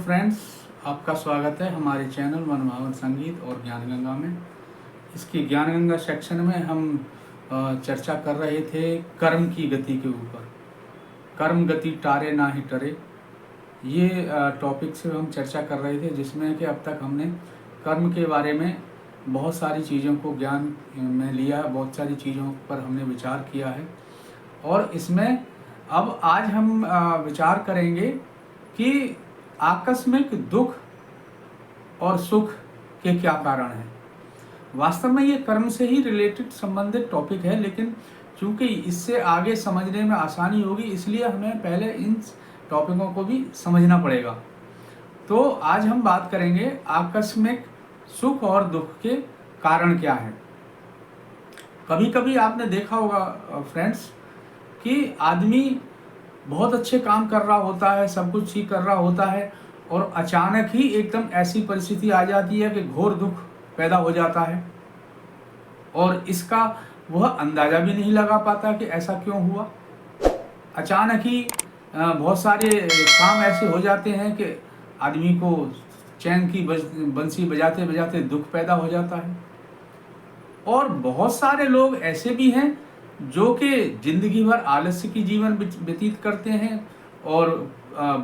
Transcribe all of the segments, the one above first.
Friends, आपका स्वागत है हमारे चैनल मनभावन संगीत और ज्ञान गंगा में। इसकी ज्ञान गंगा सेक्शन में हम चर्चा कर रहे थे कर्म की गति के ऊपर। कर्म गति टारे ना ही टरे, ये टॉपिक से हम चर्चा कर रहे थे, जिसमें कि अब तक हमने कर्म के बारे में बहुत सारी चीज़ों को ज्ञान में लिया, बहुत सारी चीज़ों पर हमने विचार किया है। और इसमें अब आज हम विचार करेंगे कि आकस्मिक दुख और सुख के क्या कारण हैं। वास्तव में ये कर्म से ही रिलेटेड संबंधित टॉपिक है, लेकिन चूंकि इससे आगे समझने में आसानी होगी, इसलिए हमें पहले इन टॉपिकों को भी समझना पड़ेगा। तो आज हम बात करेंगे आकस्मिक सुख और दुख के कारण क्या हैं। कभी कभी आपने देखा होगा फ्रेंड्स कि आदमी बहुत अच्छे काम कर रहा होता है, सब कुछ ठीक कर रहा होता है, और अचानक ही एकदम ऐसी परिस्थिति आ जाती है कि घोर दुख पैदा हो जाता है, और इसका वह अंदाजा भी नहीं लगा पाता कि ऐसा क्यों हुआ। अचानक ही बहुत सारे काम ऐसे हो जाते हैं कि आदमी को चैन की बंसी बजाते बजाते दुख पैदा हो जाता है। और बहुत सारे लोग ऐसे भी हैं जो कि जिंदगी भर आलस्य की जीवन व्यतीत करते हैं और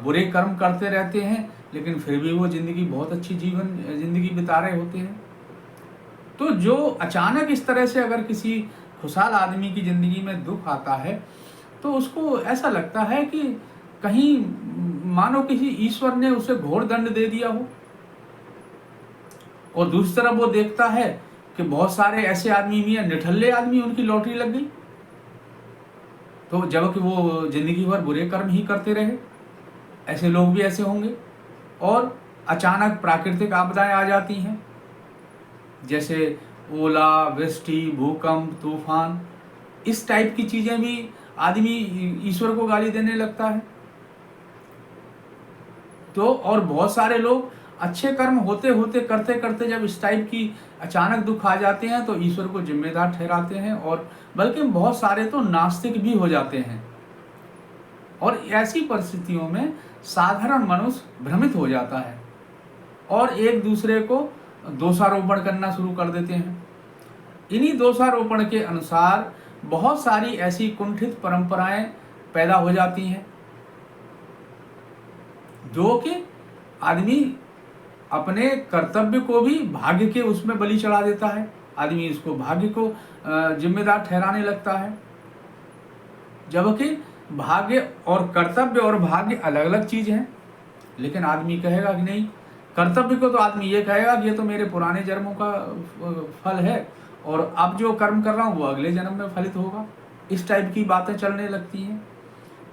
बुरे कर्म करते रहते हैं, लेकिन फिर भी वो जिंदगी बहुत अच्छी जिंदगी बिता रहे होते हैं। तो जो अचानक इस तरह से अगर किसी खुशहाल आदमी की जिंदगी में दुख आता है, तो उसको ऐसा लगता है कि कहीं मानो किसी ईश्वर ने उसे घोर दंड दे दिया हो। और दूसरी तरफ वो देखता है कि बहुत सारे ऐसे आदमी भी हैं, निठल्ले आदमी, उनकी लॉटरी लग गई। तो जबकि वो जिंदगी भर बुरे कर्म ही करते रहे, ऐसे लोग भी ऐसे होंगे। और अचानक प्राकृतिक आपदाएं आ जाती हैं, जैसे ओला, वृष्टि, भूकंप, तूफान, इस टाइप की चीजें भी आदमी ईश्वर को गाली देने लगता है। तो और बहुत सारे लोग अच्छे कर्म होते होते करते करते जब इस टाइप की अचानक दुख आ जाते हैं तो ईश्वर को जिम्मेदार ठहराते हैं, और बल्कि बहुत सारे तो नास्तिक भी हो जाते हैं। और ऐसी परिस्थितियों में साधारण मनुष्य भ्रमित हो जाता है और एक दूसरे को दोषारोपण करना शुरू कर देते हैं। इन्हीं दोषारोपण के अनुसार बहुत सारी ऐसी कुंठित परंपराएं पैदा हो जाती हैं, जो कि आदमी अपने कर्तव्य को भी भाग्य के उसमें बलि चढ़ा देता है। आदमी इसको भाग्य को जिम्मेदार ठहराने लगता है, जबकि भाग्य और कर्तव्य और भाग्य अलग अलग चीज हैं। लेकिन आदमी कहेगा कि नहीं, कर्तव्य को तो आदमी ये कहेगा कि ये तो मेरे पुराने जन्मों का फल है, और अब जो कर्म कर रहा हूँ वो अगले जन्म में फलित होगा। इस टाइप की बातें चलने लगती हैं,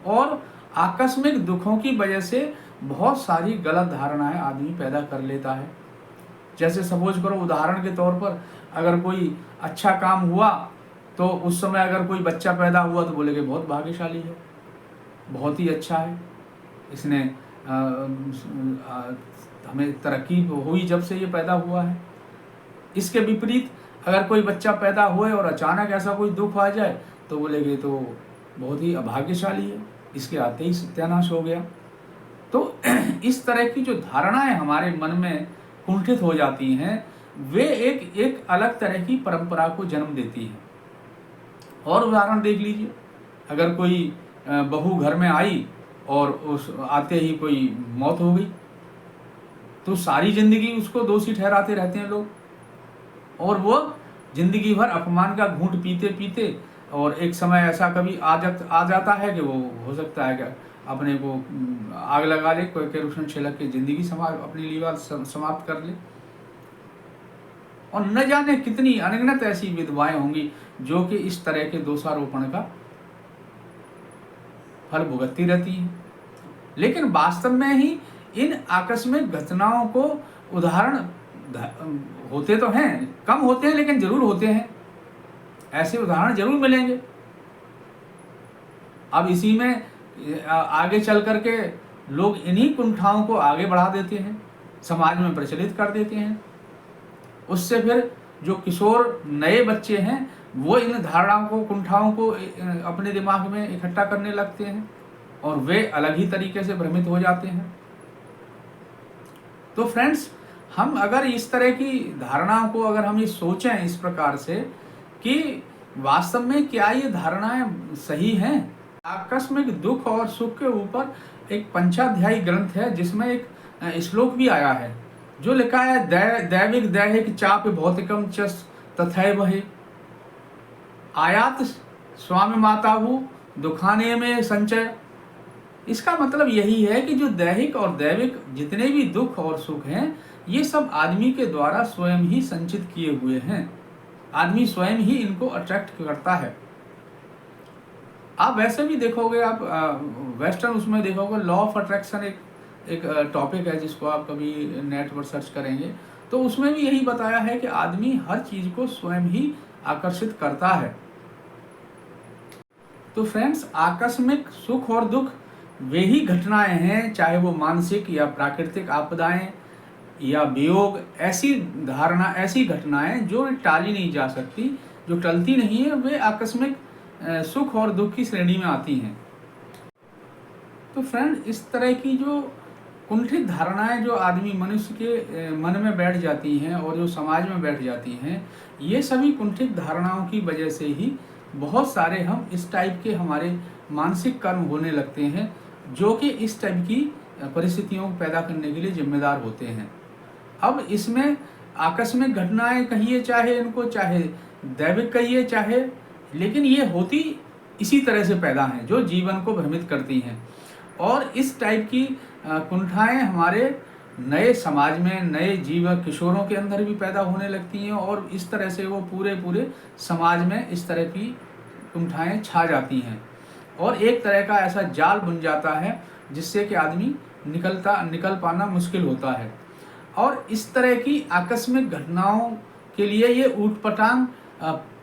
और आकस्मिक दुखों की वजह से बहुत सारी गलत धारणाएं आदमी पैदा कर लेता है। जैसे सपोज करो, उदाहरण के तौर पर अगर कोई अच्छा काम हुआ तो उस समय अगर कोई बच्चा पैदा हुआ तो बोलेंगे बहुत भाग्यशाली है, बहुत ही अच्छा है, इसने हमें तरक्की हुई जब से ये पैदा हुआ है। इसके विपरीत अगर कोई बच्चा पैदा हुए और अचानक ऐसा कोई दुख आ जाए तो बोलेंगे तो बहुत ही अभाग्यशाली है, इसके आते ही सत्यानाश हो गया। तो इस तरह की जो धारणाएं हमारे मन में कुंठित हो जाती हैं, वे एक अलग तरह की परंपरा को जन्म देती हैं। और उदाहरण देख लीजिए, अगर कोई बहू घर में आई और उस आते ही कोई मौत हो गई, तो सारी जिंदगी उसको दोषी ठहराते रहते हैं लोग, और वो जिंदगी भर अपमान का घूंट पीते पीते, और एक समय ऐसा कभी आ जाता है कि वो हो सकता है कि अपने को आग लगा ले, कोई केरोसिन छिड़क के जिंदगी अपनी लीवा समाप्त कर ले। और न जाने कितनी अनगिनत ऐसी विधवाएं होंगी जो कि इस तरह के दोषारोपण का फल भुगतती रहती हैं। लेकिन वास्तव में ही इन आकस्मिक घटनाओं को उदाहरण होते तो हैं, कम होते हैं लेकिन जरूर होते हैं, ऐसे उदाहरण जरूर मिलेंगे। अब इसी में आगे चल करके लोग इन्हीं कुंठाओं को आगे बढ़ा देते हैं, समाज में प्रचलित कर देते हैं। उससे फिर जो किशोर नए बच्चे हैं वो इन धारणाओं को, कुंठाओं को अपने दिमाग में इकट्ठा करने लगते हैं, और वे अलग ही तरीके से भ्रमित हो जाते हैं। तो फ्रेंड्स, हम अगर इस तरह की धारणाओं को अगर हम ये सोचें इस प्रकार से कि वास्तव में क्या ये धारणाएं सही हैं। आकस्मिक दुख और सुख के ऊपर एक पंचाध्यायी ग्रंथ है जिसमें एक श्लोक भी आया है जो लिखा है, दैविक दैहिक चाप भौतिकम च तथैव हि आयात स्वामी माताहु दुखाने में संचय। इसका मतलब यही है कि जो दैहिक और दैविक जितने भी दुख और सुख हैं ये सब आदमी के द्वारा स्वयं ही संचित किए हुए हैं। आदमी स्वयं ही इनको अट्रैक्ट करता है। आप वैसे भी देखोगे, आप वेस्टर्न उसमें देखोगे, लॉ ऑफ अट्रैक्शन एक टॉपिक है जिसको आप कभी नेट पर सर्च करेंगे तो उसमें भी यही बताया है कि आदमी हर चीज को स्वयं ही आकर्षित करता है। तो फ्रेंड्स, आकस्मिक सुख और दुख वे ही घटनाएं हैं, चाहे वो मानसिक या प्राकृतिक आपदाएं या वियोग, ऐसी धारणा, ऐसी घटनाएं जो टाली नहीं जा सकती, जो टलती नहीं है, वे आकस्मिक सुख और दुख की श्रेणी में आती हैं। तो फ्रेंड, इस तरह की जो कुंठित धारणाएं जो आदमी मनुष्य के मन में बैठ जाती हैं और जो समाज में बैठ जाती हैं, ये सभी कुंठित धारणाओं की वजह से ही बहुत सारे हम इस टाइप के हमारे मानसिक कर्म होने लगते हैं जो कि इस टाइप की परिस्थितियों को पैदा करने के लिए जिम्मेदार होते हैं। अब इसमें आकस्मिक घटनाएं कहिए, चाहे इनको चाहे दैविक कहिए चाहे, लेकिन ये होती इसी तरह से पैदा हैं जो जीवन को भ्रमित करती हैं। और इस टाइप की कुंठाएं हमारे नए समाज में, नए जीव किशोरों के अंदर भी पैदा होने लगती हैं और इस तरह से वो पूरे समाज में इस तरह की कुंठाएं छा जाती हैं और एक तरह का ऐसा जाल बुन जाता है जिससे कि आदमी निकल पाना मुश्किल होता है। और इस तरह की आकस्मिक घटनाओं के लिए ये ऊटपटांग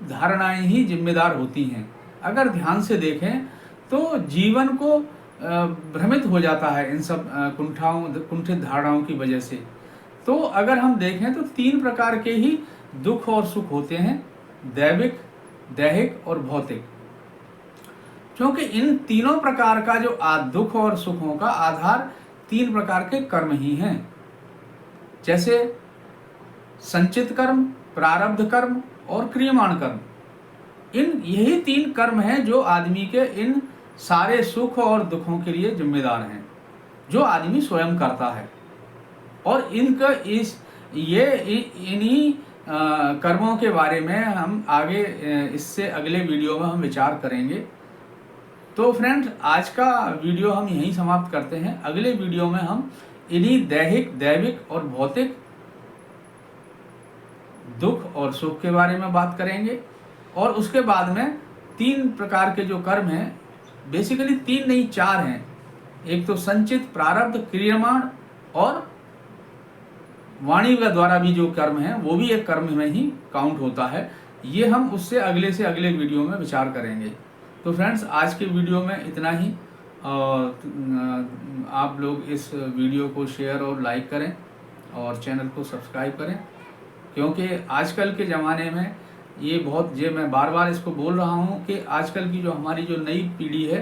धारणाएं ही जिम्मेदार होती हैं। अगर ध्यान से देखें तो जीवन को भ्रमित हो जाता है इन सब कुंठित धारणाओं की वजह से। तो अगर हम देखें तो 3 प्रकार के ही दुख और सुख होते हैं, दैविक, दैहिक और भौतिक। क्योंकि इन तीनों प्रकार का जो दुख और सुखों का आधार 3 प्रकार के कर्म ही हैं, जैसे संचित कर्म, प्रारब्ध कर्म और क्रियमाण कर्म। यही 3 कर्म हैं जो आदमी के इन सारे सुख और दुखों के लिए जिम्मेदार हैं, जो आदमी स्वयं करता है। और इनका इन्हीं कर्मों के बारे में हम आगे इससे अगले वीडियो में हम विचार करेंगे। तो फ्रेंड्स, आज का वीडियो हम यहीं समाप्त करते हैं। अगले वीडियो में हम इन्हीं दैहिक, दैविक और भौतिक दुख और सुख के बारे में बात करेंगे। और उसके बाद में 3 प्रकार के जो कर्म हैं, बेसिकली 3 नहीं 4 हैं। एक तो संचित, प्रारब्ध, क्रियमाण और वाणी के द्वारा भी जो कर्म है वो भी एक कर्म में ही काउंट होता है। ये हम उससे अगले से अगले वीडियो में विचार करेंगे। तो फ्रेंड्स, आज के वीडियो में इतना ही। आप लोग इस वीडियो को शेयर और लाइक करें और चैनल को सब्सक्राइब करें, क्योंकि आजकल के ज़माने में ये मैं बार बार इसको बोल रहा हूँ कि आजकल की जो हमारी जो नई पीढ़ी है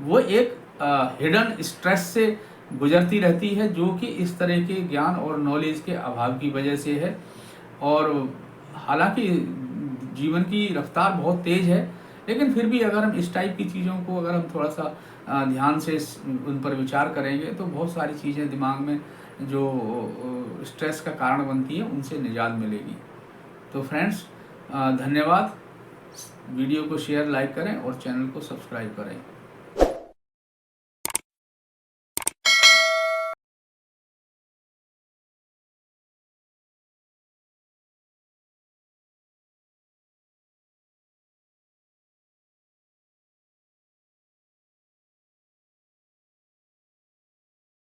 वो एक हिडन स्ट्रेस से गुजरती रहती है, जो कि इस तरह के ज्ञान और नॉलेज के अभाव की वजह से है। और हालांकि जीवन की रफ्तार बहुत तेज़ है, लेकिन फिर भी अगर हम इस टाइप की चीज़ों को अगर हम थोड़ा सा ध्यान से उन पर विचार करेंगे तो बहुत सारी चीज़ें दिमाग में जो स्ट्रेस का कारण बनती है उनसे निजात मिलेगी। तो फ्रेंड्स, धन्यवाद। वीडियो को शेयर, लाइक करें और चैनल को सब्सक्राइब करें।